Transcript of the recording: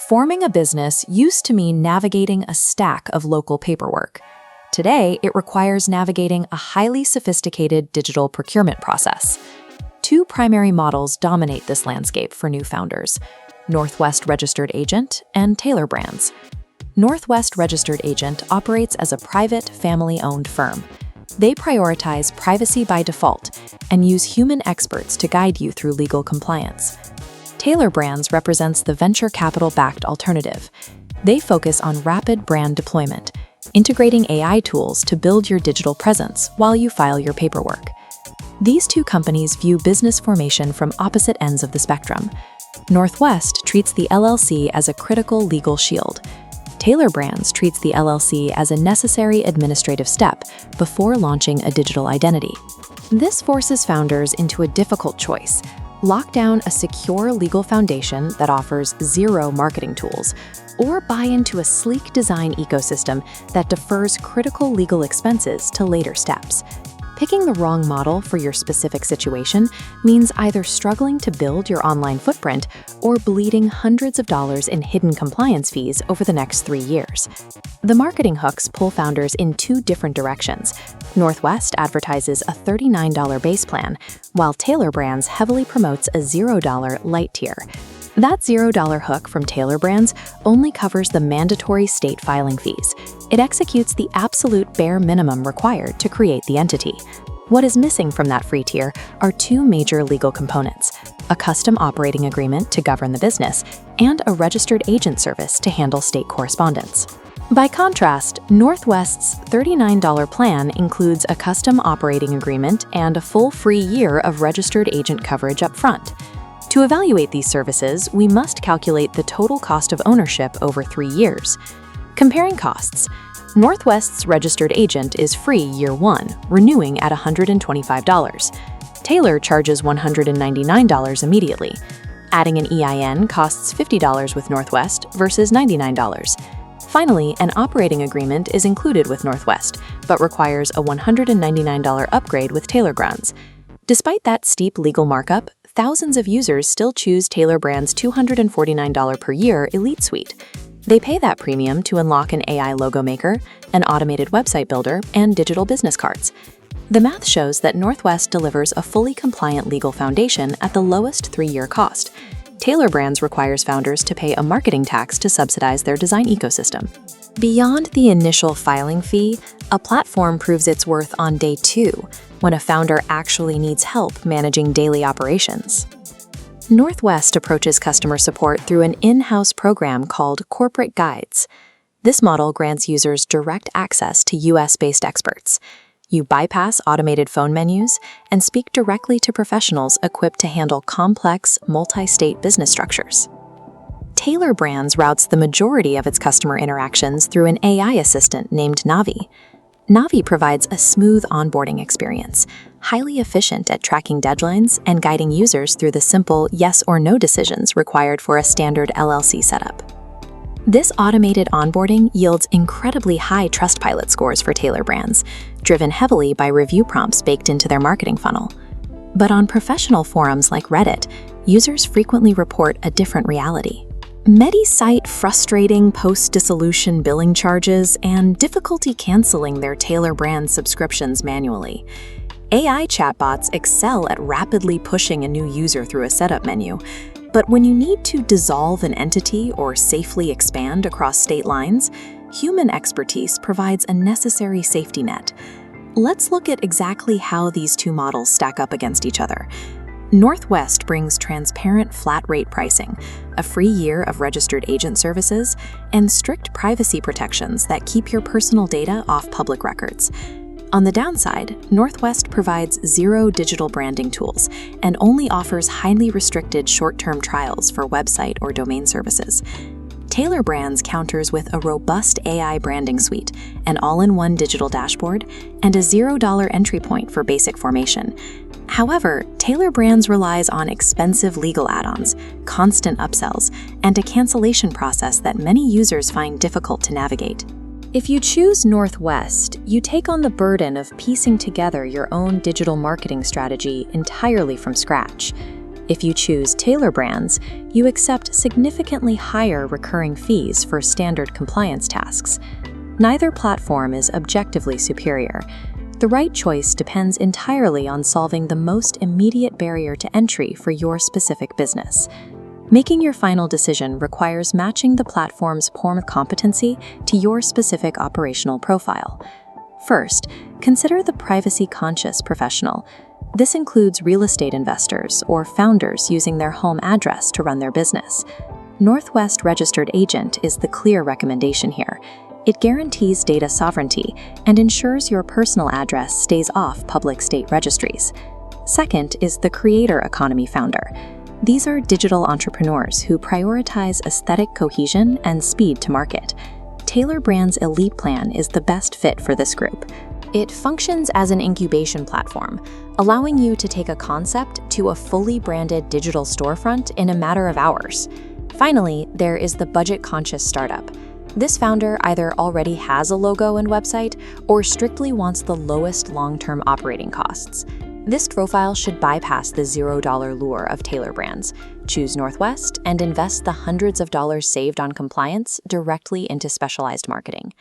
Forming a business used to mean navigating a stack of local paperwork. Today, it requires navigating a highly sophisticated digital procurement process. Two primary models dominate this landscape for new founders: Northwest Registered Agent and Tailor Brands. Northwest Registered Agent operates as a private, family-owned firm. They prioritize privacy by default and use human experts to guide you through legal compliance. Tailor Brands represents the venture capital-backed alternative. They focus on rapid brand deployment, integrating AI tools to build your digital presence while you file your paperwork. These two companies view business formation from opposite ends of the spectrum. Northwest treats the LLC as a critical legal shield. Tailor Brands treats the LLC as a necessary administrative step before launching a digital identity. This forces founders into a difficult choice: lock down a secure legal foundation that offers zero marketing tools, or buy into a sleek design ecosystem that defers critical legal expenses to later steps. Picking the wrong model for your specific situation means either struggling to build your online footprint or bleeding hundreds of dollars in hidden compliance fees over the next 3 years. The marketing hooks pull founders in two different directions. Northwest advertises a $39 base plan, while Tailor Brands heavily promotes a $0 light tier. That $0 hook from Tailor Brands only covers the mandatory state filing fees. It executes the absolute bare minimum required to create the entity. What is missing from that free tier are two major legal components: a custom operating agreement to govern the business and a registered agent service to handle state correspondence. By contrast, Northwest's $39 plan includes a custom operating agreement and a full free year of registered agent coverage up front. To evaluate these services, we must calculate the total cost of ownership over 3 years. Comparing costs, Northwest's registered agent is free year 1, renewing at $125. Tailor charges $199 immediately. Adding an EIN costs $50 with Northwest versus $99. Finally, an operating agreement is included with Northwest, but requires a $199 upgrade with Tailor Brands. Despite that steep legal markup, thousands of users still choose Tailor Brands' $249 per year Elite Suite. They pay that premium to unlock an AI logo maker, an automated website builder, and digital business cards. The math shows that Northwest delivers a fully compliant legal foundation at the lowest 3-year cost. Tailor Brands requires founders to pay a marketing tax to subsidize their design ecosystem. Beyond the initial filing fee, a platform proves its worth on day 2, when a founder actually needs help managing daily operations. Northwest approaches customer support through an in-house program called Corporate Guides. This model grants users direct access to US-based experts. You bypass automated phone menus and speak directly to professionals equipped to handle complex, multi-state business structures. Tailor Brands routes the majority of its customer interactions through an AI assistant named Navi. Navi provides a smooth onboarding experience, highly efficient at tracking deadlines and guiding users through the simple yes or no decisions required for a standard LLC setup. This automated onboarding yields incredibly high Trustpilot scores for Tailor Brands, driven heavily by review prompts baked into their marketing funnel. But on professional forums like Reddit, users frequently report a different reality. Many cite frustrating post-dissolution billing charges and difficulty canceling their Tailor Brand subscriptions manually. AI chatbots excel at rapidly pushing a new user through a setup menu, but when you need to dissolve an entity or safely expand across state lines, human expertise provides a necessary safety net. Let's look at exactly how these two models stack up against each other. Northwest brings transparent flat-rate pricing, a free year of registered agent services, and strict privacy protections that keep your personal data off public records. On the downside, Northwest provides zero digital branding tools and only offers highly restricted short-term trials for website or domain services. Tailor Brands counters with a robust AI branding suite, an all-in-one digital dashboard, and a $0 entry point for basic formation. However, Tailor Brands relies on expensive legal add-ons, constant upsells, and a cancellation process that many users find difficult to navigate. If you choose Northwest, you take on the burden of piecing together your own digital marketing strategy entirely from scratch. If you choose Tailor Brands, you accept significantly higher recurring fees for standard compliance tasks. Neither platform is objectively superior. The right choice depends entirely on solving the most immediate barrier to entry for your specific business. Making your final decision requires matching the platform's core competency to your specific operational profile. First, consider the privacy-conscious professional. This includes real estate investors or founders using their home address to run their business. Northwest Registered Agent is the clear recommendation here. It guarantees data sovereignty and ensures your personal address stays off public state registries. Second is the creator economy founder. These are digital entrepreneurs who prioritize aesthetic cohesion and speed to market. Tailor Brands' Elite Plan is the best fit for this group. It functions as an incubation platform, allowing you to take a concept to a fully branded digital storefront in a matter of hours. Finally, there is the budget-conscious startup. This founder either already has a logo and website or strictly wants the lowest long-term operating costs. This profile should bypass the $0 lure of Tailor Brands, choose Northwest, and invest the hundreds of dollars saved on compliance directly into specialized marketing.